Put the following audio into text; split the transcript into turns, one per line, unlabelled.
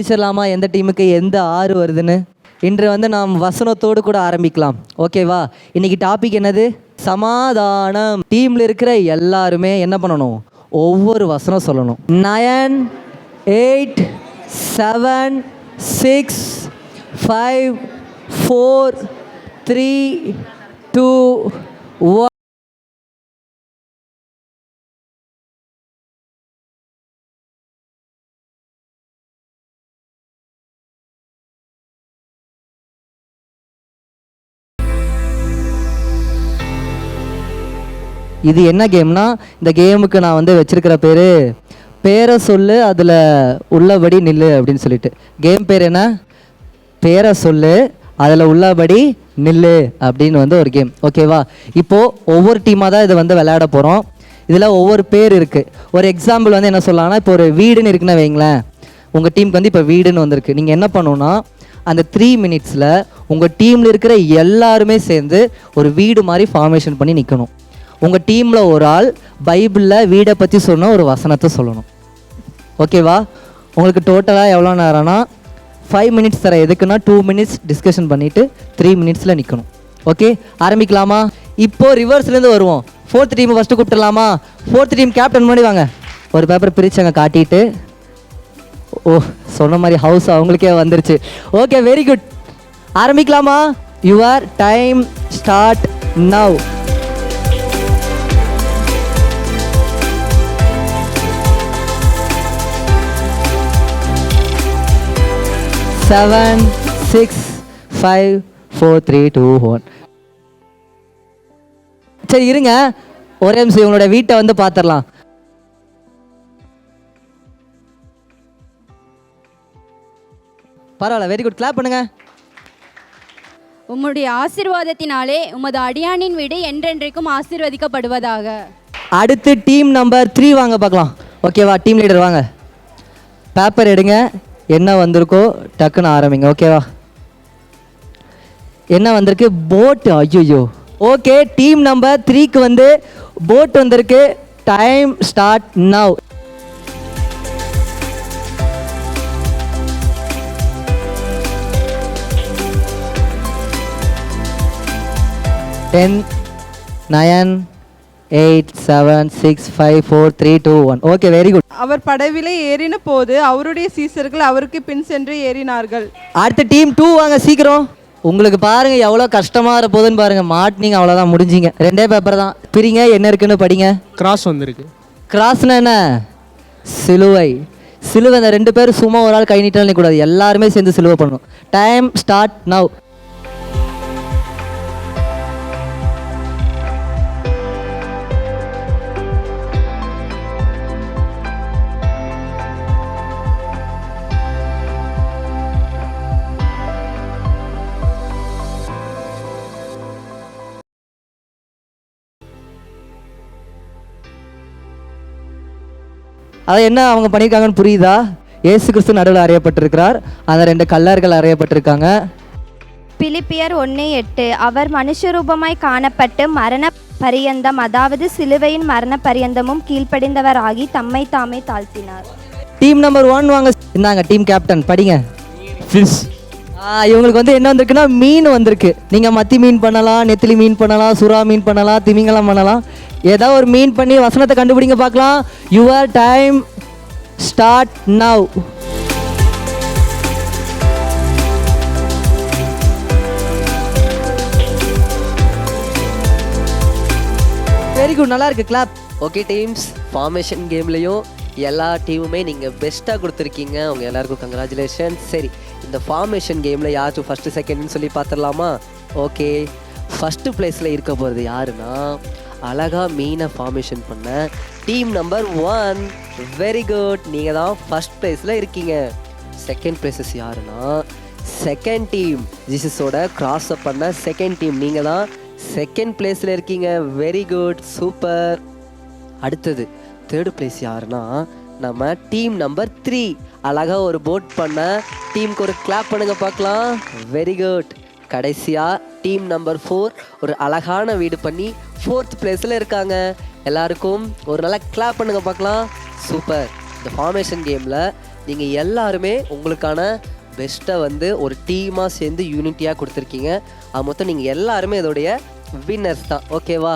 பிரிச்சிடலாமா எந்த டீமுக்கு எந்த 6 வருதுன்னு? இன்று நாம் வசனத்தோடு கூட ஆரம்பிக்கலாம். ஓகேவா? இன்னைக்கு டாபிக் என்னது? சமாதானம். டீமில் இருக்கிற எல்லாருமே என்ன பண்ணணும்? ஒவ்வொரு வசனம் சொல்லணும். 9, 8, 7, 6, 5, 4, 3, 2, 1. இது என்ன கேம்னா, இந்த கேமுக்கு நான் வச்சிருக்கிற பேரை சொல்லு அதில் உள்ளபடி நில்லு அப்படின்னு சொல்லிட்டு. கேம் பேர் என்ன? பேரை சொல்லு அதில் உள்ளபடி நில்லு அப்படின்னு ஒரு கேம். ஓகேவா? இப்போது ஒவ்வொரு டீமாக தான் இதை விளையாட போகிறோம். இதில் ஒவ்வொரு பேர் இருக்குது. ஒரு எக்ஸாம்பிள் என்ன சொல்லலாம்னா, இப்போ ஒரு வீடுன்னு இருக்குன்னு வைங்களேன். உங்கள் டீமுக்கு இப்போ வீடுன்னு வந்திருக்கு. நீங்கள் என்ன பண்ணணுன்னா, அந்த 3 மினிட்ஸில் உங்கள் டீமில் இருக்கிற எல்லாருமே சேர்ந்து ஒரு வீடு மாதிரி ஃபார்மேஷன் பண்ணி நிற்கணும். உங்கள் டீமில் ஒரு ஆள் பைபிளில் வீடை பற்றி சொன்ன ஒரு வசனத்தை சொல்லணும். ஓகேவா? உங்களுக்கு டோட்டலாக எவ்வளோ நேரம்னா 5 மினிட்ஸ் தர. எதுக்குன்னா 2 மினிட்ஸ் டிஸ்கஷன் பண்ணிவிட்டு 3 மினிட்ஸில் நிற்கணும். ஓகே, ஆரம்பிக்கலாமா? இப்போது ரிவர்ஸ்லேருந்து வருவோம். 4th டீம் ஃபஸ்ட்டு கூப்பிட்டுலாமா? 4th டீம் கேப்டன் முன்னாடி வாங்க. ஒரு பேப்பர் பிரித்து அங்கே காட்டிட்டு, ஓ சொன்ன மாதிரி ஹவுஸ் அவங்களுக்கே வந்துருச்சு. Okay, very good. ஆரம்பிக்கலாமா? Your time start now. 7, 6, 5, 4, 3, 2, 1. சரி இருங்க, ஒரே நிமிஷம் இவங்களோட வீட்டை பார்த்துடலாம். பரவாயில்ல, வெரி குட். கிளாப் பண்ணுங்க.
உம்முடைய ஆசீர்வாதத்தினாலே உமது அடியானின் வீடு என்றென்றைக்கும் ஆசீர்வதிக்கப்படுவதாக.
அடுத்து டீம் நம்பர் 3 வாங்க பார்க்கலாம். ஓகேவா? டீம் லீடர் வாங்க. பேப்பர் எடுங்க. என்ன வந்திருக்கோ டக்குன்னு ஆரம்பிங்க. ஓகேவா? என்ன வந்திருக்கு? போட். ஐயோ. ஓகே, டீம் நம்பர் 3க்கு போட் வந்திருக்கு. Time start now. 10, 9, 8, 7, 6, 5, 4, 3, 2, 1. Okay, very good.
அவர் படவிலே ஏறின போது அவருடைய சீசர்கள் அவருக்கு பின் சென்று ஏறினார்கள்.
அடுத்த டீம் 2 வாங்க சீக்கிரம். உங்களுக்கு பாருங்க எவ்வளோ கஷ்டமா இருப்போதுன்னு பாருங்க. மாட்டினீங்க, அவ்வளோதான், முடிஞ்சிங்க. 2 பேப்பர் தான். பிரிங்க, என்ன இருக்குன்னு படிங்க.
கிராஸ் வந்திருக்கு.
கிராஸ்னா என்ன? சிலுவை. சிலுவை. இந்த 2 பேர் சும்மா ஒரு ஆள் கை நீட்டாலும் கூடாது, எல்லாருமே சேர்ந்து சிலுவை பண்ணணும். Time start now. அதை என்ன அவங்க பண்ணியிருக்காங்கன்னு புரியுதா? இயேசு கிறிஸ்து நடுவில் அறையப்பட்டிருக்கிறார். அந்த 2 கல்லர்கள் அறையப்பட்டிருக்காங்க.
பிலிப்பியர் 1:8. அவர் மனுஷரூபமாய் காணப்பட்டு மரண பரியந்தம், அதாவது சிலுவையின் மரண பரியந்தமும் கீழ்ப்படிந்தவராகி தம்மை தாமே தாழ்த்தினார்.
டீம் நம்பர் 1 வாங்க. இந்தாங்க டீம் கேப்டன், படிங்க.
ஃபிஷ்.
இவங்களுக்கு என்ன வந்திருக்குன்னா, மீன் வந்திருக்கு. நீங்கள் மத்தி மீன் பண்ணலாம், நெத்திலி மீன் பண்ணலாம், சுறா மீன் பண்ணலாம், திமிங்கலம் பண்ணலாம். ஏதாவது ஒரு மீன் பண்ணி வசனத்தை கண்டுபிடிங்க பார்க்கலாம். Your time start now. Very good, நல்லா இருக்கு. கிளாப்.
ஓகே டீம்ஸ், ஃபார்மேஷன் கேம்லேயும் எல்லா டீமுமே நீங்கள் பெஸ்ட்டாக கொடுத்துருக்கீங்க. அவங்க எல்லாருக்கும் கங்க்ராச்சுலேஷன். சரி, இந்த ஃபார்மேஷன் கேமில் யாரும் ஃபஸ்ட்டு செகண்ட்னு சொல்லி பார்த்துடலாமா? ஓகே, ஃபஸ்ட்டு ப்ளேஸில் இருக்க போகிறது யாருன்னா, அழகாக மீனை ஃபார்மேஷன் பண்ண டீம் நம்பர் 1. வெரி குட், நீங்கள் தான் ஃபஸ்ட் ப்ளேஸில் இருக்கீங்க. செகண்ட் ப்ளேஸஸ் யாருன்னா, செகண்ட் டீம் ஜீசஸோட கிராஸ் அப் பண்ண செகண்ட் டீம். நீங்கள் தான் செகண்ட் பிளேஸில் இருக்கீங்க. Very good, super. அடுத்தது தேர்ட் பிளேஸ் யாருன்னா, நம்ம டீம் நம்பர் 3 அழகாக ஒரு போட் பண்ண டீமுக்கு ஒரு கிளாப் பண்ணுங்க பார்க்கலாம். Very good. கடைசியாக டீம் நம்பர் 4 ஒரு அழகான வீடு பண்ணி 4th பிளேஸில் இருக்காங்க. எல்லாருக்கும் ஒரு நல்ல கிளாப் பண்ணுங்க பார்க்கலாம். சூப்பர். இந்த ஃபார்மேஷன் கேமில் நீங்கள் எல்லாருமே உங்களுக்கான பெஸ்ட்டை வந்து ஒரு டீமாக சேர்ந்து யூனிட்டியாக கொடுத்துருக்கீங்க. அது மொத்தம் நீங்கள் எல்லாருமே இதோடைய வின்னர்ஸ் தான். ஓகேவா?